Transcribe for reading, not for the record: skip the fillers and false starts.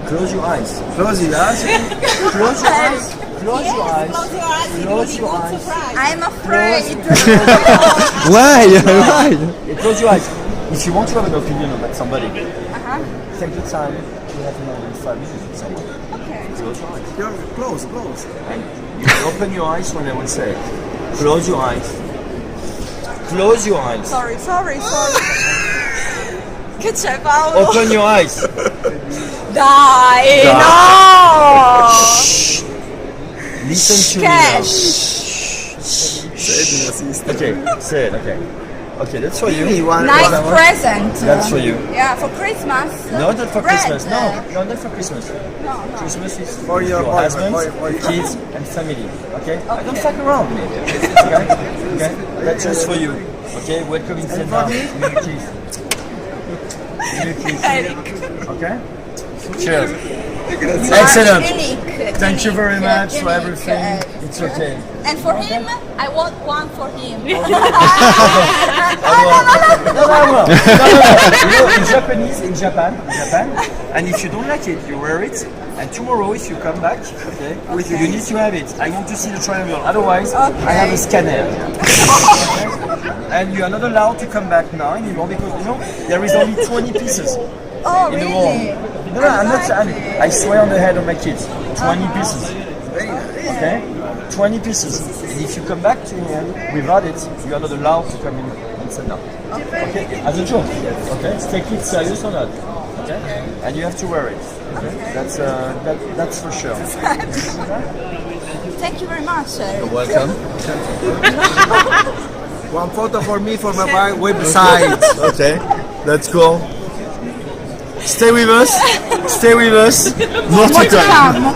Close your eyes. Close your eyes. Close your eyes. Close your eyes. Close your eyes. Close your eyes. I'm afraid. Why? Why? Close your eyes. If you want to have an opinion about somebody, Uh-huh. take the time to have more than 5 minutes with someone. Okay. Close your eyes. You're close, close. And you open your eyes when I will say, close your eyes. Close your eyes. Sorry. Che c'è, Paolo? Open your eyes. Dai, no! Listen to me now. Sedna, sister. Okay, say it, okay. Okay, that's for you. Nice present. That's for you. Yeah, for Christmas. No, not for Bread. Christmas. No, not for Christmas. No. Christmas is For your husband, boyfriend. kids, and family. Okay? I don't fuck around. Okay? Okay? That's just for you. Okay? Welcome in Sedna. New kiss. New kiss. Okay? Cheers. Excellent. Thank you very much for everything. It's okay. And for him, I want one for him. No. You know, in Japanese, in Japan, and if you don't like it, you wear it. And tomorrow, if you come back, okay, you need to have it. I want to see the triangle. Otherwise, I have a scanner. And you are not allowed to come back now anymore because you know there is only 20 pieces Oh, in the really? wall. No, I'm not. I swear on the head of my kids, 20 pieces. Very nice. Okay, 20 pieces. And if you come back to here without it, you are not allowed to come in and sit down. Okay, as a joke. Okay, take it serious or not. Okay, and you have to wear it. Okay, that's for sure. Thank you very much. You're welcome. One photo for me for my website. Okay, that's cool. Stay with us. Stay with us. More to come.